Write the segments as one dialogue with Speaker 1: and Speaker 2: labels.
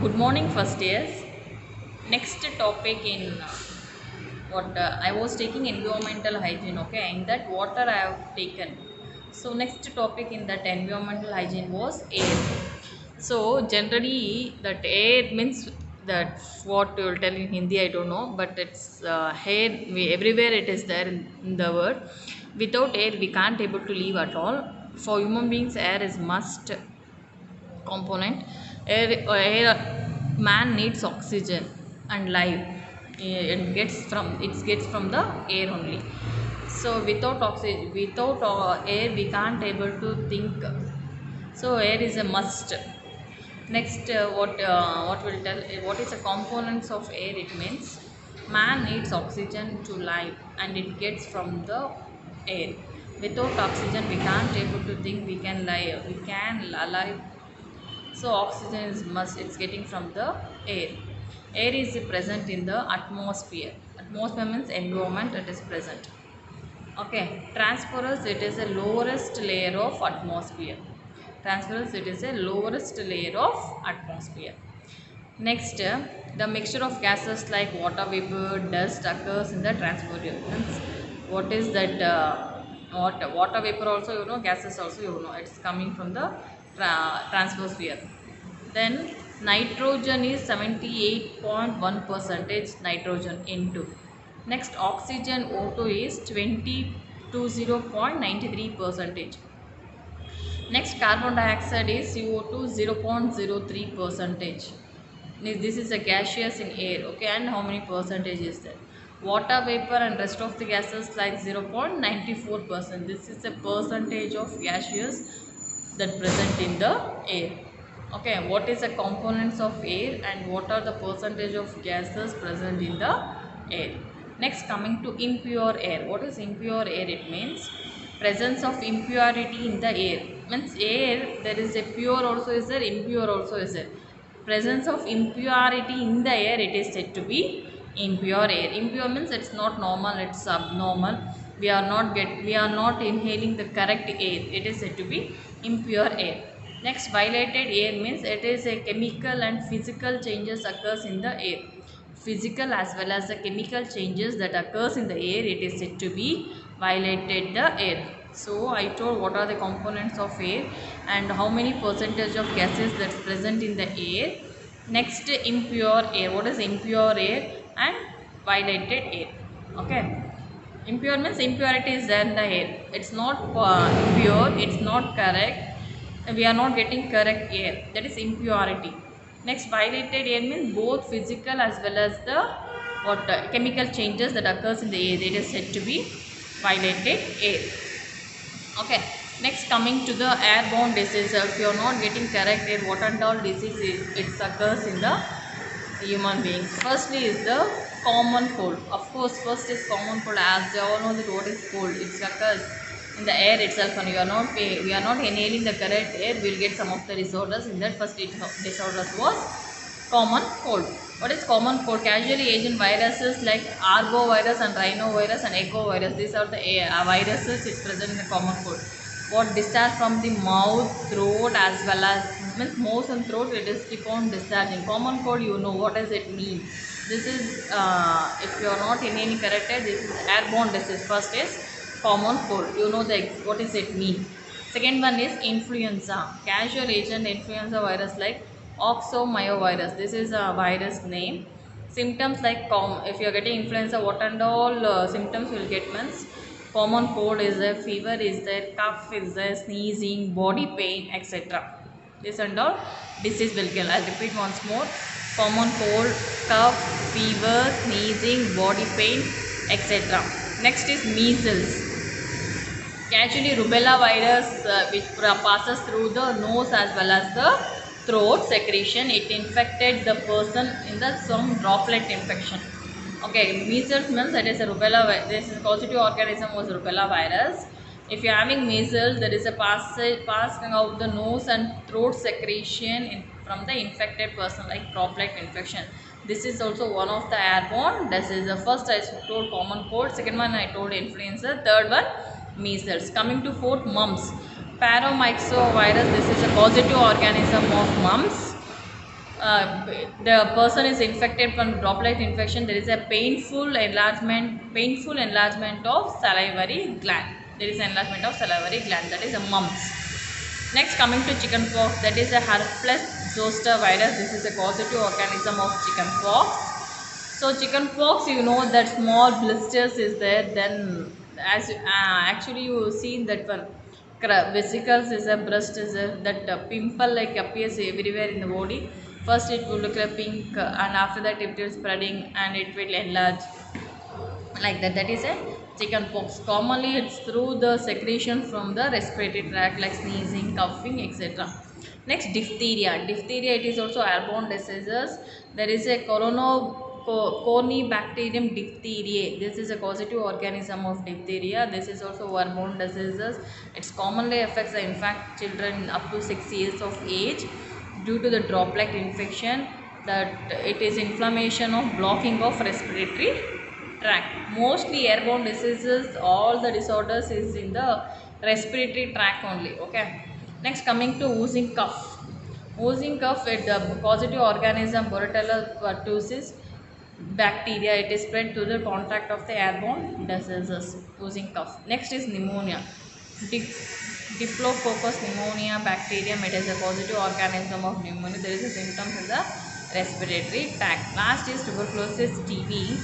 Speaker 1: Good morning, first years. Next topic in what I was taking environmental hygiene. Okay, in that water I have taken. So next topic in that environmental hygiene was air. So generally that air means that what you will tell in Hindi I don't know, but it's air. Everywhere it is there in the world. Without air we can't able to live at all. For human beings, air is must component. Air man needs oxygen and life. It gets from the air only. So without oxygen, without air we can't able to think. So air is a must. Next, what will tell what is the components of air? It means man needs oxygen to live, and it gets from the air. Without oxygen we can't able to think, we can live, we can alive. So oxygen is must, it's getting from the air. Air is present in the atmosphere. Atmosphere means environment, it is present. Okay, transference, it is a lowest layer of atmosphere. Transference, it is a lowest layer of atmosphere. Next, the mixture of gases like water vapor, dust occurs in the transfer. Means what is that? Water vapor also you know, gases also you know, it's coming from the transfer. Then nitrogen is 78.1 percentage nitrogen into. Next, oxygen O2 is 20 percentage. Next, carbon dioxide is CO2 0.03 percentage. This is a gaseous in air. Okay, and how many percentage is that? Water vapor and rest of the gases like 0.94%. This is a percentage of gaseous that present in the air. Okay, what is the components of air and what are the percentage of gases present in the air? Next, coming to impure air. What is impure air? It means presence of impurity in the air. Means air there is a pure also is there, impure also is there. Presence of impurity in the air, it is said to be impure air. Impure means it's not normal, it's abnormal. We are not inhaling the correct air. It is said to be impure air. Next, violated air means it is a chemical and physical changes occurs in the air. Physical as well as the chemical changes that occurs in the air, it is said to be violated the air. So I told what are the components of air and how many percentage of gases that's present in the air. Next, impure air. What is impure air and violated air? Okay, impure means impurity is there in the air. It's not pure, it's not correct, we are not getting correct air, that is impurity. Next, violated air means both physical as well as the chemical changes that occurs in the air, it is said to be violated air. Okay, next, coming to the airborne disease. If you are not getting correct air, what and all disease it occurs in the human beings? Firstly is the common cold. Of course, first is common cold. As they all know that what is cold, it occurs in the air itself, and we are not inhaling the correct air, we will get some of the disorders. In that first disorders was common cold. What is common cold? Casually agent viruses like arbovirus and rhinovirus and echovirus. These are the viruses is present in the common cold. What discharge from the mouth, throat as well as means mouth and throat, it is keep on discharging. Common cold, you know what does it mean? This is if you are not in any correct air, this is airborne disease. First is common cold. You know what does it mean? Second one is influenza. Casual agent influenza virus like oxomyovirus. This is a virus name. Symptoms like if you are getting influenza, what and all symptoms will get means common cold is there, fever is there, cough is there, sneezing, body pain, etc. This and all disease will kill. I'll repeat once more. Common cold, cough, fever, sneezing, body pain, etc. Next is measles. Casually rubella virus which passes through the nose as well as the throat secretion. It infected the person in the some droplet infection. Okay, measles means that is a rubella. This is positive organism was rubella virus. If you are having measles, there is a passing out the nose and throat secretion from the infected person like droplet infection. This is also one of the airborne. This is the first I told common cold. Second one I told influenza. Third one measles. Coming to fourth, mumps. Paromyxovirus. This is a positive organism of mumps. the person is infected from droplet infection, there is a painful enlargement of salivary gland. There is enlargement of salivary gland, that is a mumps. Next, coming to chicken pox, that is a herpes zoster virus. This is a causative organism of chicken pox. So chicken pox, you know that small blisters is there. Then, as actually you see that one, vesicles is a breast is a that pimple like appears everywhere in the body. First, it will look like pink, and after that, it will spreading and it will enlarge like that. That is a chicken pox. Commonly it's through the secretion from the respiratory tract like sneezing, coughing, etc. Next, diphtheria it is also airborne diseases. There is a corynebacterium diphtheriae. This is a causative organism of diphtheria. This is also airborne diseases. It's commonly affects the infant children up to 6 years of age due to the droplet infection, that it is inflammation of blocking of respiratory tract. Mostly airborne diseases, all the disorders is in the respiratory tract only. Okay. Next, coming to oozing cough. Oozing cough, it the causative organism Bordetella pertussis bacteria. It is spread through the contact of the airborne diseases. Oozing cough. Next is pneumonia. Dip- Diplococcus pneumonia bacterium. It is a causative organism of pneumonia. There is a symptoms in the respiratory tract. Last is tuberculosis TB.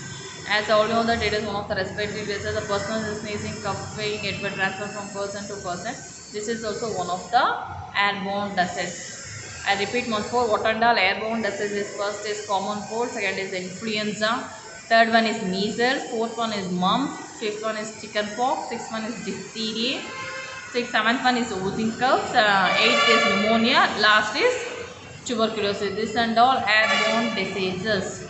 Speaker 1: As all know that it is one of the respiratory diseases. The person is sneezing, coughing, it will transfer from person to person. This is also one of the airborne diseases. I repeat once more, what and all airborne diseases. First is common cold, second is influenza, third one is measles, fourth one is mumps, fifth one is chicken pox, sixth one is diphtheria, seventh one is oozing coughs, eighth is pneumonia, last is tuberculosis. This and all airborne diseases.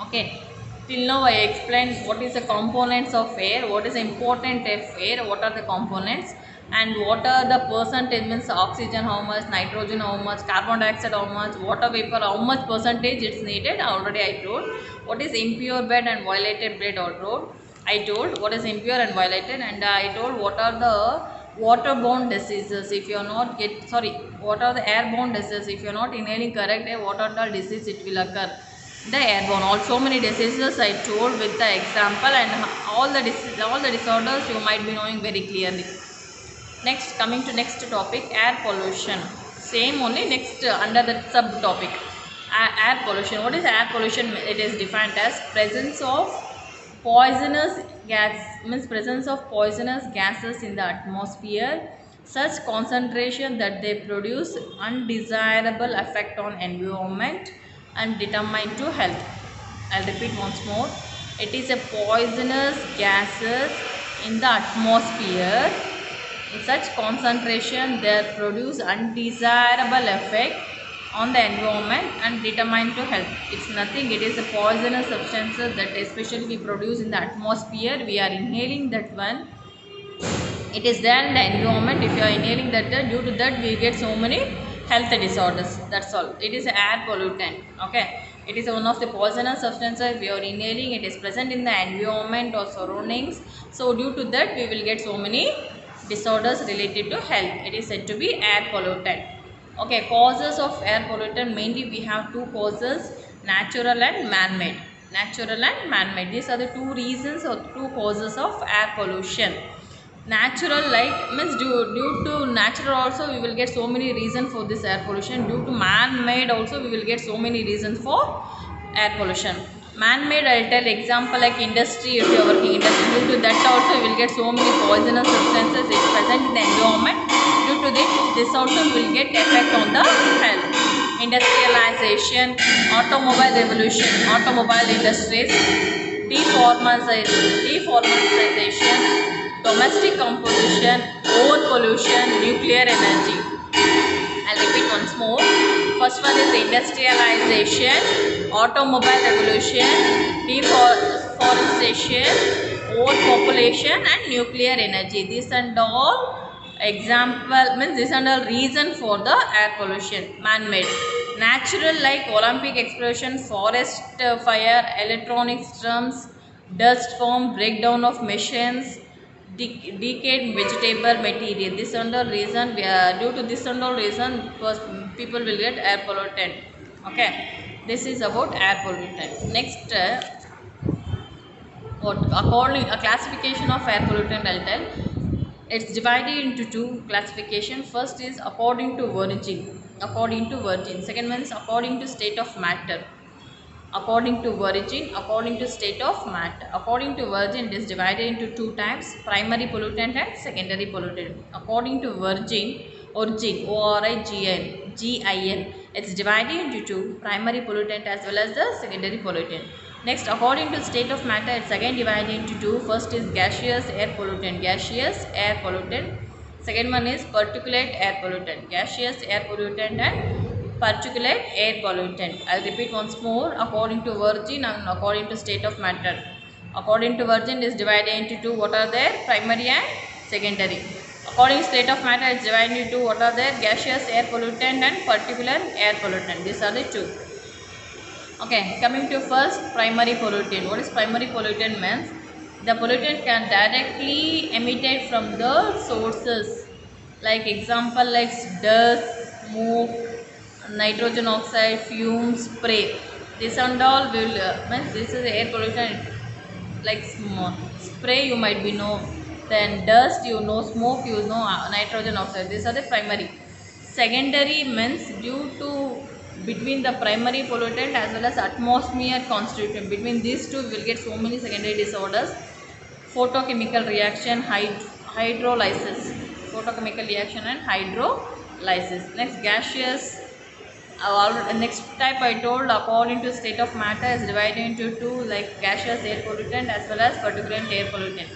Speaker 1: Okay. Till now I explained what is the components of air, what is important of air, what are the components, and what are the percentage, means oxygen how much, nitrogen how much, carbon dioxide how much, water vapor how much percentage it's needed. Already I told. What is impure bed and violated bed I told what is impure and violated, and I told what are the waterborne diseases if you are not what are the airborne diseases if you are not inhaling correct air, what are the disease it will occur. The airborne, also many diseases I told with the example, and all the disorders you might be knowing very clearly. Next, coming to next topic, air pollution. Same only, next under the subtopic, air pollution. What is air pollution? It is defined as presence of poisonous gas, means presence of poisonous gases in the atmosphere, such concentration that they produce undesirable effect on environment and determine to health. I'll repeat once more. It is a poisonous gases in the atmosphere. In such concentration, they produce undesirable effect on the environment and determine to health. It's nothing. It is a poisonous substances that especially we produce in the atmosphere. We are inhaling that one. It is there in the environment. If you are inhaling that, due to that we get so many health disorders. That's all. It is air pollutant. Okay. It is one of the poisonous substances we are inhaling. It is present in the environment or surroundings. So due to that we will get so many disorders related to health. It is said to be air pollutant. Okay. Causes of air pollutant, mainly we have two causes, natural and man-made. Natural and man-made. These are the two reasons or two causes of air pollution. Natural, like means due to natural also we will get so many reasons for this air pollution. Due to man-made also we will get so many reasons for air pollution. Man-made, I'll tell example like industry. If you are working industry, due to that also you will get so many poisonous substances is present in the environment. Due to this also will get effect on the health. Industrialization, automobile revolution, automobile industries, deforestation, domestic composition, air pollution, nuclear energy. I'll repeat once more. First one is industrialization, automobile revolution, deforestation, overpopulation, and nuclear energy. This and all example, means this and all reason for the air pollution. Man-made. Natural, like Olympic explosion, forest fire, electronic storms, dust storm, breakdown of machines, decayed vegetable material. This and all reason, due to this and all reason, people will get air pollutant. Okay, this is about air pollutant. Next, what according a classification of air pollutant, I'll tell. It's divided into two classification. First is according to origin. According to origin. Second one is according to state of matter. According to origin, according to state of matter. According to origin, it is divided into two types: primary pollutant and secondary pollutant. According to origin, ORIGIN, it's divided into two: primary pollutant as well as the secondary pollutant. Next, according to state of matter, it's again divided into two. First is gaseous air pollutant. Gaseous air pollutant. Second one is particulate air pollutant. Gaseous air pollutant and particulate air pollutant. I'll repeat once more. According to origin and according to state of matter. According to origin is divided into two. What are there? Primary and secondary. According to state of matter is divided into what are there? Gaseous air pollutant and particulate air pollutant. These are the two. Okay, coming to first, primary pollutant. What is primary pollutant means? The pollutant can directly emitted from the sources. Like example, like dust, smoke, nitrogen oxide, fumes, spray. This and all will means this is air pollution. Like spray you might be know, then dust you know, smoke you know, nitrogen oxide. These are the primary. Secondary means due to between the primary pollutant as well as atmosphere constituent. Between these two we will get so many secondary disorders. Photochemical reaction, hydrolysis. Photochemical reaction and hydrolysis. Next, gaseous. Next type I told, according to state of matter, is divided into two, like gaseous air pollutant as well as particulate air pollutant.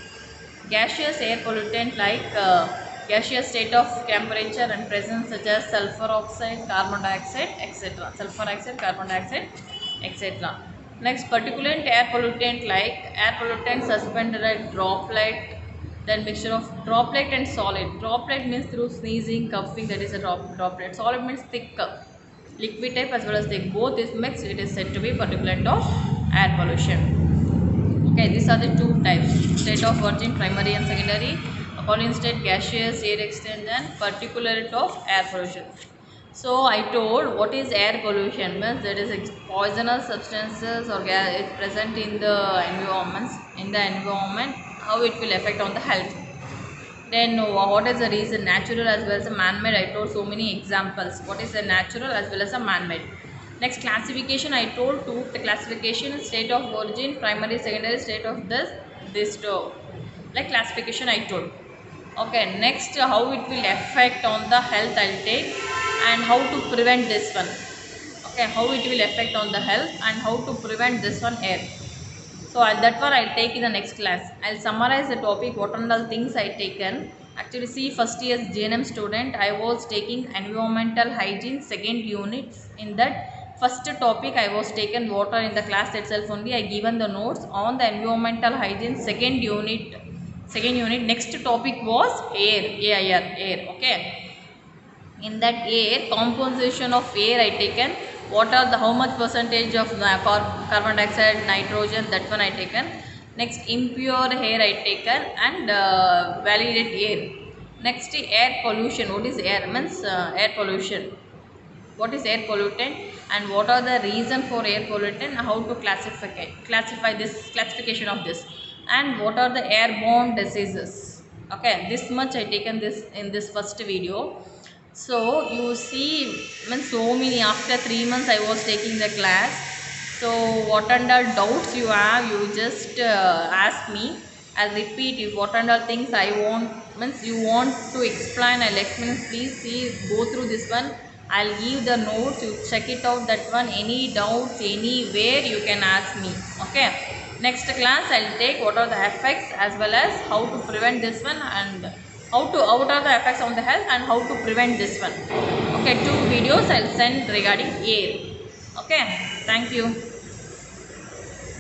Speaker 1: Gaseous air pollutant like gaseous state of temperature and presence such as sulfur oxide, carbon dioxide, etc. Sulfur oxide, carbon dioxide, etc. Next, particulate air pollutant like air pollutant suspended at droplet, then mixture of droplet and solid. Droplet means through sneezing, coughing, that is a droplet. Solid means thick, liquid type as well as thick. Both is mixed, it is said to be particulate of air pollution. Okay, these are the two types: state of origin, primary and secondary. According to state, gaseous, air extent, and particulate of air pollution. So I told what is air pollution means that is poisonous substances or gas is present in the environment. How it will affect on the health. Then what is the reason? Natural as well as a man-made. I told so many examples. What is a natural as well as a man-made. Next, classification I told two. The classification state of origin, primary, secondary, state of this two. Like classification I told. Okay, next how it will affect on the health I'll take, and how to prevent this one. Okay, how it will affect on the health and how to prevent this one air. So that one I'll take in the next class. I'll summarize the topic, what are all things I taken. Actually, see, first year's JNM student, I was taking environmental hygiene second unit. In that first topic, I was taken water in the class itself only. I given the notes on the environmental hygiene second unit. Next topic was air. Okay. In that air, composition of air I taken. What are the how much percentage of carbon dioxide, nitrogen, that one I taken. Next, impure air I taken, and validate air. Next, air pollution. What is air? Means air pollution. What is air pollutant and what are the reason for air pollutant? How to classify this classification of this, and what are the airborne diseases. Okay, this much I taken this in this first video. So you see, means so many, after 3 months I was taking the class. So what under doubts you have, you just ask me. I'll repeat. If what under things I want, means you want to explain, I'll explain. Please see, go through this one. I'll give the notes, you check it out, that one. Any doubts anywhere you can ask me. Okay, next class I'll take what are the effects as well as how to prevent this one, and what are the effects on the health and how to prevent this one. Okay, 2 videos I'll send regarding air. Okay, thank you.